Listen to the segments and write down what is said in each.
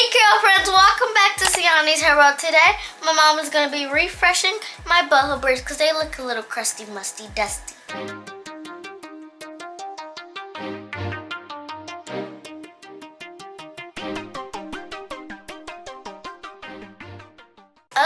Hey girlfriends, welcome back to Siani's Hair World. Today, my mom is going to be refreshing my boho braids because they look a little crusty, musty, dusty.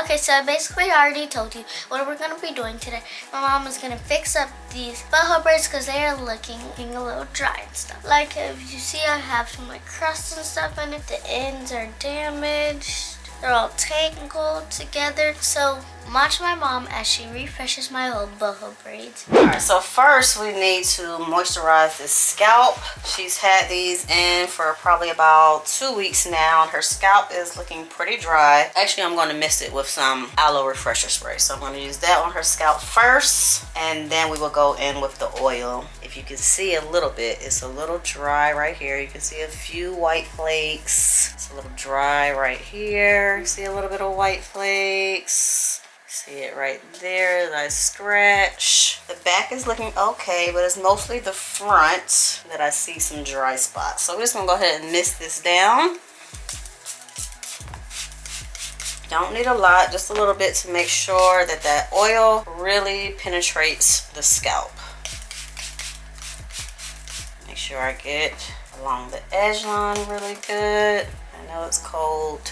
Okay, so basically I already told you what we're going to be doing today. My mom is going to fix up these boho braids because they are looking a little dry and stuff. Like if you see, I have some like crusts and stuff in it. The ends are damaged. They're all tangled together. So watch my mom as she refreshes my old boho braids. Alright, so first we need to moisturize this scalp. She's had these in for probably about 2 weeks now, and her scalp is looking pretty dry. Actually, I'm going to mix it with some aloe refresher spray. So I'm going to use that on her scalp first, and then we will go in with the oil. If you can see a little bit, it's a little dry right here. You can see a few white flakes. It's a little dry right here. You see a little bit of white flakes. See it right there, nice stretch. The back is looking okay, but it's mostly the front that I see some dry spots. So we're just gonna go ahead and mist this down. Don't need a lot, just a little bit to make sure that that oil really penetrates the scalp. Make sure I get along the edge line really good. I know it's cold.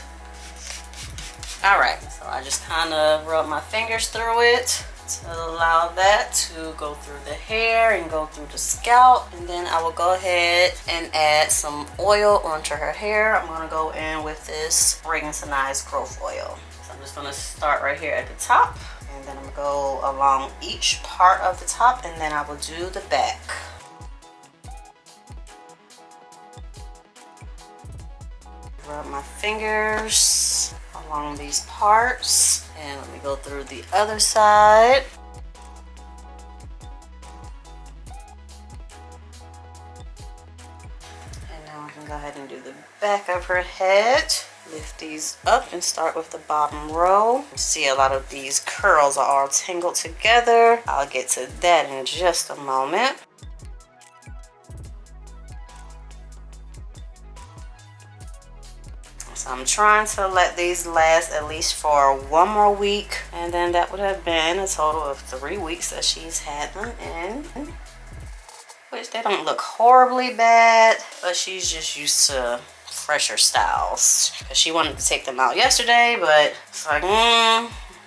Alright, so I just kind of rub my fingers through it to allow that to go through the hair and go through the scalp. And then I will go ahead and add some oil onto her hair. I'm going to go in with this Fragrance and Eyes Growth Oil. So I'm just going to start right here at the top. And then I'm going to go along each part of the top, and then I will do the back. Rub my fingers along these parts, and let me go through the other side. And now I can go ahead and do the back of her head. Lift these up and start with the bottom row. You see a lot of these curls are all tangled together. I'll get to that in just a moment. So I'm trying to let these last at least for 1 more week, and then that would have been a total of 3 weeks that she's had them in. Which they don't look horribly bad, but she's just used to fresher styles. Because she wanted to take them out yesterday, but it's like,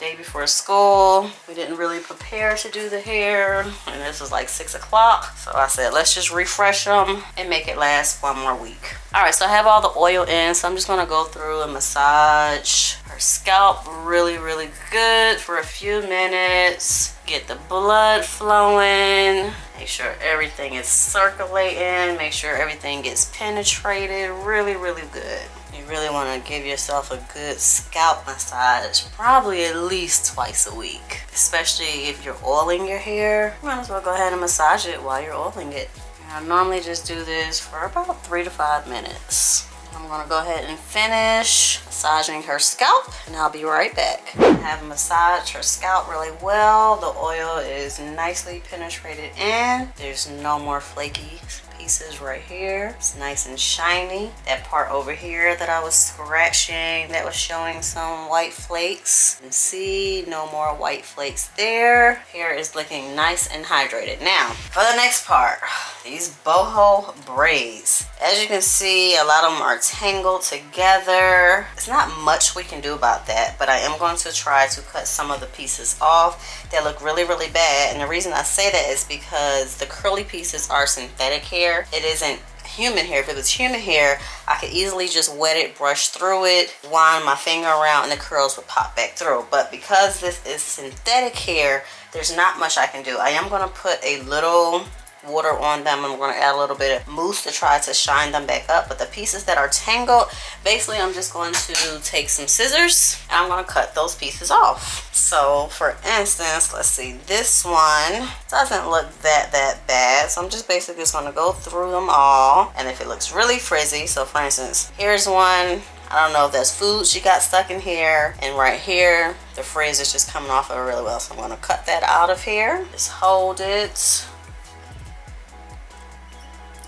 day before school, we didn't really prepare to do the hair, and this was like 6 o'clock. So I said, let's just refresh them and make it last 1 more week. All right, so I have all the oil in, so I'm just gonna go through and massage her scalp really, really good for a few minutes. Get the blood flowing. Make sure everything is circulating. Make sure everything gets penetrated really, really good. You really want to give yourself a good scalp massage, probably at least twice a week. Especially if you're oiling your hair, you might as well go ahead and massage it while you're oiling it. And I normally just do this for about 3 to 5 minutes. I'm gonna go ahead and finish massaging her scalp, and I'll be right back. I have massaged her scalp really well. The oil is nicely penetrated in. There's no more flaky pieces right here. It's nice and shiny. That part over here that I was scratching that was showing some white flakes, you can see no more white flakes there. Hair is looking nice and hydrated. Now for the next part, these boho braids. As you can see, a lot of them are tangled together. It's not much we can do about that, but I am going to try to cut some of the pieces off that look really, really bad. And the reason I say that is because the curly pieces are synthetic hair. It isn't human hair. If it was human hair, I could easily just wet it, brush through it, wind my finger around, and the curls would pop back through. But because this is synthetic hair, there's not much I can do. I am going to put a little water on them. I'm going to add a little bit of mousse to try to shine them back up. But the pieces that are tangled, basically I'm just going to take some scissors and I'm going to cut those pieces off. So for instance, let's see, this one doesn't look that bad, so I'm just basically just going to go through them all. And if it looks really frizzy, so for instance, here's one. I don't know if that's food she got stuck in here, and right here the frizz is just coming off of her really well, so I'm going to cut that out of here. Just hold it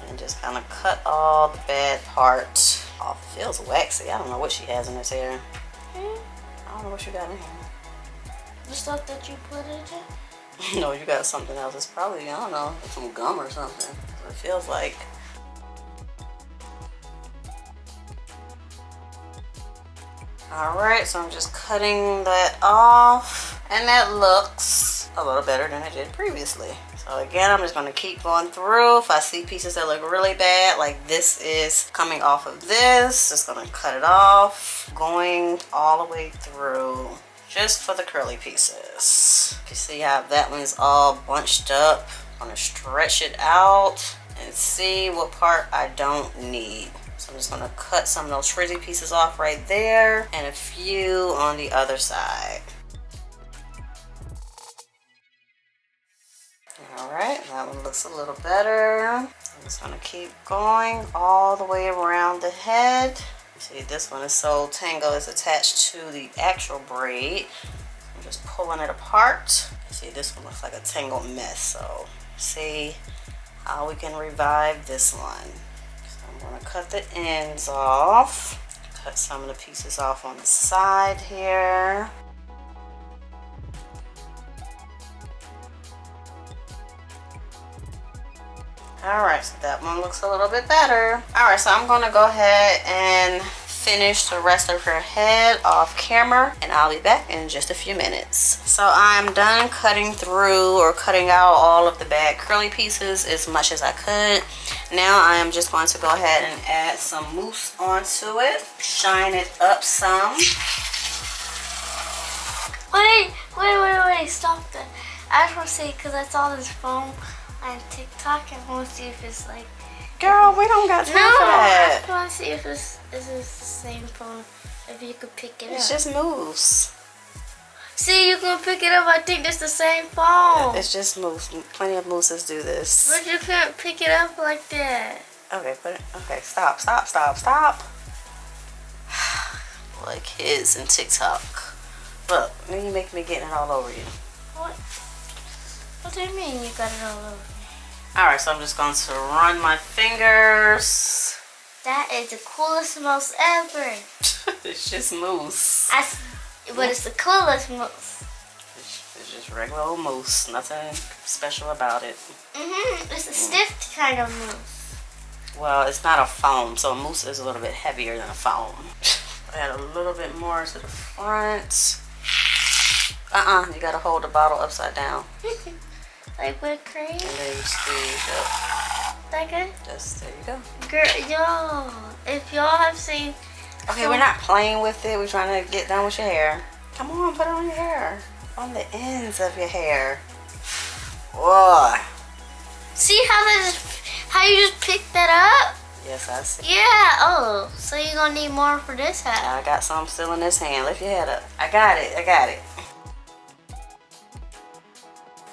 and just kind of cut all the bad parts Oh, it feels waxy. I don't know what she has in this hair. I don't know what you got in here. The stuff that you put in it? No, you got something else. It's probably, I don't know, some gum or something. That's what it feels like. Alright, so I'm just cutting that off. And that looks a little better than it did previously. So again, I'm just going to keep going through. If I see pieces that look really bad, like this is coming off of this, just going to cut it off. Going all the way through. Just for the curly pieces. You see how that one's all bunched up. I'm gonna stretch it out and see what part I don't need. So I'm just gonna cut some of those frizzy pieces off right there and a few on the other side. All right, that one looks a little better. I'm just gonna keep going all the way around the head. See, this one is so tangled, it's attached to the actual braid. I'm just pulling it apart. See, this one looks like a tangled mess. So, see how we can revive this one. So I'm gonna cut the ends off. Cut some of the pieces off on the side here. Alright, so that one looks a little bit better. Alright, so I'm going to go ahead and finish the rest of her head off camera, and I'll be back in just a few minutes. So I'm done cutting through or cutting out all of the bad curly pieces as much as I could. Now I am just going to go ahead and add some mousse onto it. Shine it up some. Wait, stop that. I just want to see, because I saw this foam on TikTok, and I want to see if it's like... Girl, we don't got time for that. I want to see if it's the same foam, if you could pick it up. It's just mousse. See, you can pick it up. I think it's the same foam. It's just mousse. Plenty of mousses do this. But you can't pick it up like that. Okay, okay, stop. Like kids in TikTok. Look, now you make me getting it all over you. What do you mean you got it all over? Alright, so I'm just going to run my fingers. That is the coolest mousse ever. It's just mousse. But it's the coolest mousse. It's just regular old mousse. Nothing special about it. It's a stiff kind of mousse. Well, it's not a foam, so a mousse is a little bit heavier than a foam. Add a little bit more to the front. You gotta hold the bottle upside down. Like whipped cream? And then you squeeze up. That good? Just, there you go. Girl, yo, if y'all have seen... Okay, we're not playing with it. We're trying to get done with your hair. Come on, put it on your hair. On the ends of your hair. Whoa. See how you just picked that up? Yes, I see. Yeah, oh, so you're gonna need more for this hat. I got some still in this hand. Lift your head up. I got it. I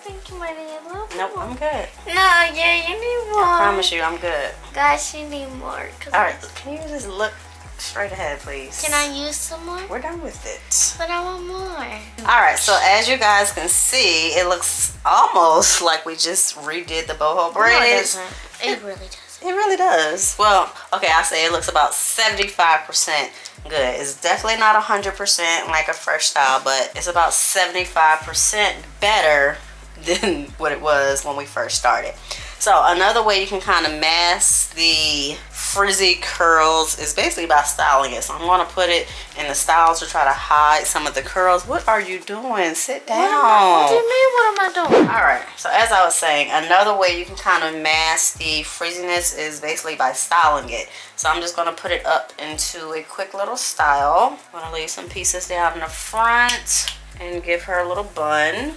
think you might need a little bit Nope, more. I'm good. No, yeah, you need more. I promise you, I'm good. Guys, you need more. Alright, can you just look straight ahead, please? Can I use some more? We're done with it. But I want more. Alright, so as you guys can see, it looks almost like we just redid the boho braids. No, it really doesn't. It really does. Well, okay, I say it looks about 75% good. It's definitely not 100% like a fresh style, but it's about 75% better than what it was when we first started. So another way you can kind of mask the frizzy curls is basically by styling it. So I'm going to put it in the style to try to hide some of the curls. What are you doing? Sit down. What do you mean, what am I doing? Alright, so as I was saying, another way you can kind of mask the frizziness is basically by styling it. So I'm just going to put it up into a quick little style. I'm going to leave some pieces down in the front and give her a little bun.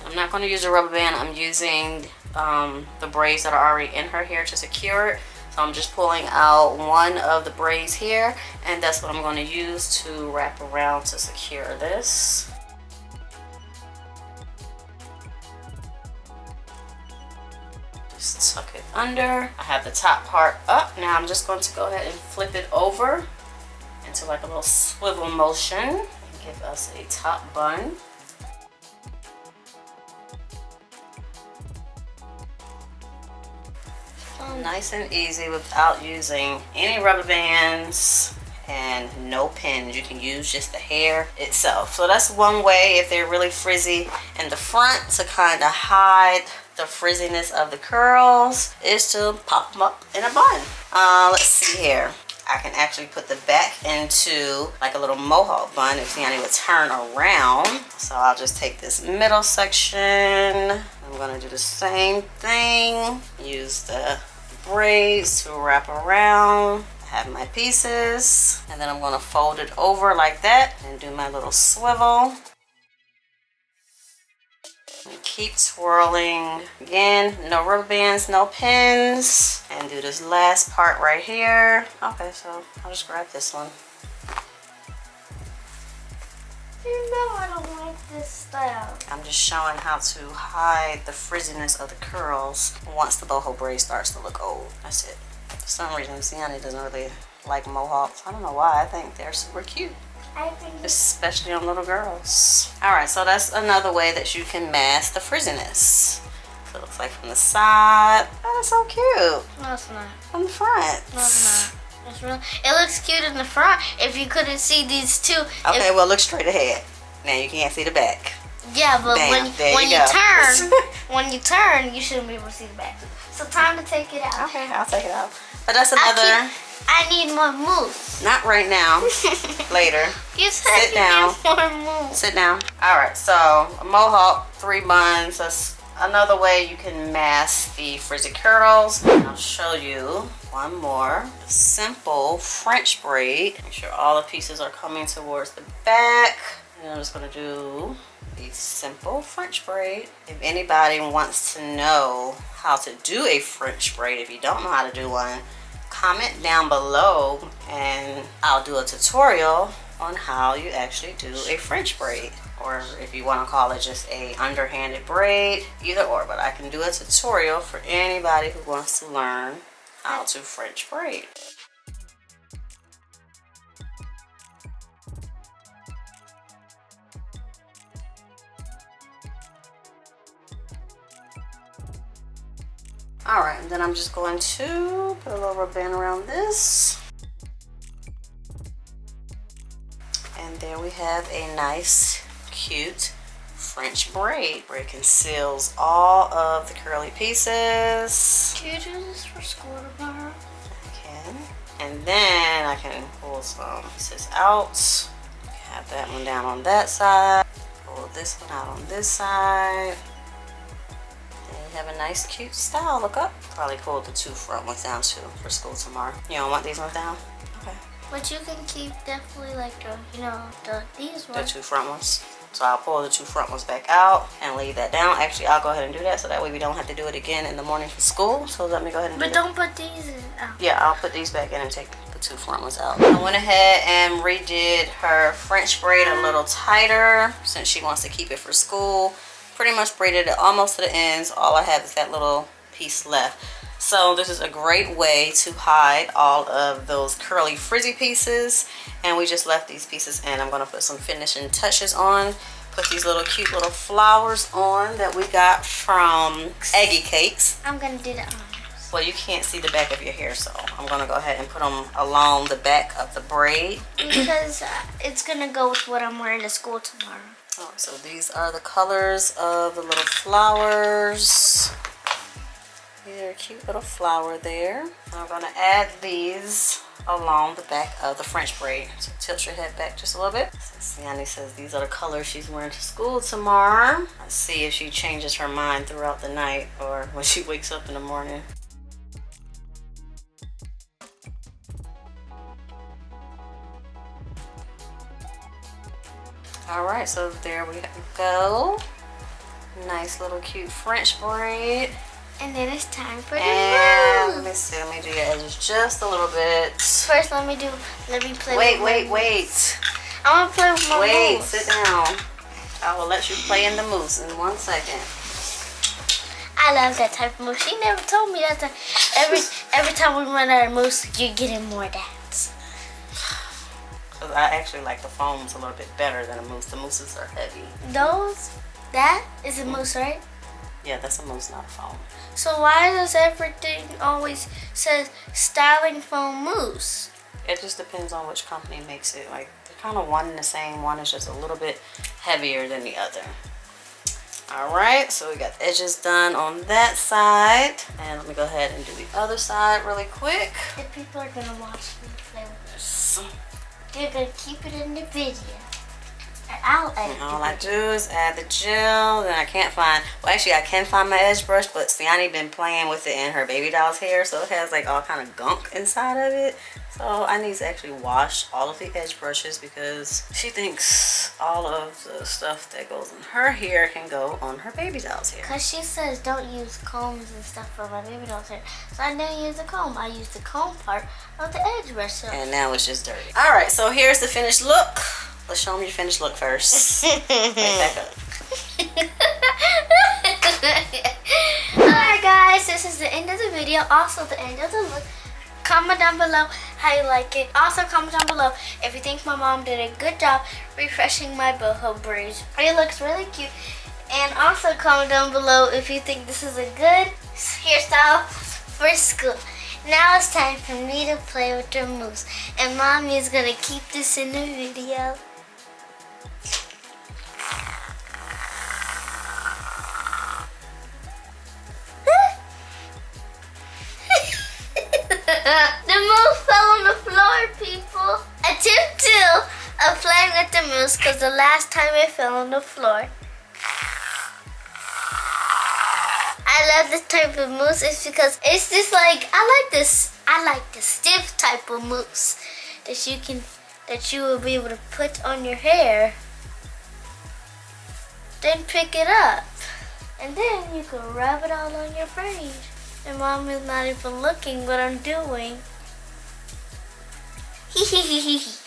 I'm not going to use a rubber band. I'm using the braids that are already in her hair to secure it. So I'm just pulling out one of the braids here, and that's what I'm going to use to wrap around to secure this. Just tuck it under. I have the top part up. Now I'm just going to go ahead and flip it over into like a little swivel motion and give us a top bun. Nice and easy without using any rubber bands and no pins. You can use just the hair itself. So that's one way, if they're really frizzy in the front, to kind of hide the frizziness of the curls, is to pop them up in a bun. Let's see here. I can actually put the back into like a little mohawk bun if Siani would turn around. So I'll just take this middle section. I'm gonna do the same thing. Use the braids to wrap around. I have my pieces, and then I'm gonna fold it over like that and do my little swivel. And keep twirling. Again, no rubber bands, no pins. And do this last part right here. Okay, so I'll just grab this one. You know I don't like this style. I'm just showing how to hide the frizziness of the curls once the boho braid starts to look old. That's it. For some reason, Siani doesn't really like mohawks. I don't know why. I think they're super cute. I think Especially on little girls. Alright, so that's another way that you can mask the frizziness. So it looks like from the side. That is so cute. no, it's not. From the front. No, it's not. It's real. It looks cute in the front if you couldn't see these two. Okay, well look straight ahead. Now you can't see the back. Yeah, but Bam, when you go. turn, when you turn, you shouldn't be able to see the back. So time to take it out. Okay, I'll take it out. But that's another. I need more moves. Not right now. Later. You said Sit down. you need more moves. Sit down. Alright, so a mohawk, 3 buns. That's another way you can mask the frizzy curls. I'll show you one more. A simple French braid. Make sure all the pieces are coming towards the back. And I'm just going to do a simple French braid. If anybody wants to know how to do a French braid, if you don't know how to do one, comment down below and I'll do a tutorial on how you actually do a French braid, or if you want to call it just a underhanded braid, either or. But I can do a tutorial for anybody who wants to learn how to French braid. Alright, and then I'm just going to put a little rubber band around this. And there we have a nice, cute French braid where it conceals all of the curly pieces. Can you do this for school tomorrow? I can. And then I can pull some pieces out. Have that one down on that side. Pull this one out on this side. Have a nice cute style. Look up. Probably pull the 2 front ones down too for school tomorrow. You don't want these ones down? Okay. But you can keep definitely like these The ones. 2 front ones. So I'll pull the 2 front ones back out and leave that down. Actually, I'll go ahead and do that so that way we don't have to do it again in the morning for school. So let me go ahead and But don't put these in. Oh. Yeah, I'll put these back in and take the 2 front ones out. I went ahead and redid her French braid a little tighter since she wants to keep it for school. Pretty much braided it almost to the ends. All I have is that little piece left. So this is a great way to hide all of those curly frizzy pieces. And we just left these pieces in. I'm going to put some finishing touches on. Put these little cute little flowers on that we got from Eggy Cakes. I'm going to do the arms. Well, you can't see the back of your hair, so I'm going to go ahead and put them along the back of the braid. Because it's going to go with what I'm wearing to school tomorrow. So these are the colors of the little flowers. They're a cute little flower there. I'm going to add these along the back of the French braid. So tilt your head back just a little bit. Siani says these are the colors she's wearing to school tomorrow. Let's see if she changes her mind throughout the night or when she wakes up in the morning. Alright, so there we go. Nice little cute French braid. And then it's time for the And let moves. me see, let me do your edges just a little bit. First, let me play with my Wait. I want to play with my moves. Sit down. I will let you play in the moves in 1 second. I love that type of move. She never told me that. Every time we run out of moves, you're getting more dance. Because I actually like the foams a little bit better than the mousse. The mousses are heavy. That is a mousse, right? Yeah, that's a mousse, not a foam. So why does everything always says styling foam mousse? It just depends on which company makes it. Like, they're kind of one and the same. One is just a little bit heavier than the other. Alright, so we got the edges done on that side. And let me go ahead and do the other side really quick. If people are gonna watch me play with this, So, they're gonna keep it in the video. And I'll edit and all the I video. do is add the gel. Then I can't find, well actually I can find my edge brush, but Siani been playing with it in her baby doll's hair, so it has like all kind of gunk inside of it. So I need to actually wash all of the edge brushes because she thinks all of the stuff that goes in her hair can go on her baby doll's hair. Cause she says don't use combs and stuff for my baby doll's hair. So I didn't use the comb. I used the comb part of the edge brush. So. And now it's just dirty. Alright, so here's the finished look. Let's show them your finished look first. Wait, back up. Alright guys, this is the end of the video. Also the end of the look. Comment down below how you like it. Also comment down below if you think my mom did a good job refreshing my boho braids. It looks really cute. And also comment down below if you think this is a good hairstyle for school. Now it's time for me to play with the mousse. And mommy is going to keep this in the video. The mousse fell on the floor, people. A tip two of playing with the mousse because the last time it fell on the floor. I love this type of mousse. It's because it's just like I like the stiff type of mousse that you will be able to put on your hair. Then pick it up. And then you can rub it all on your braid. And mom is not even looking what I'm doing. Hee hee hee hee hee.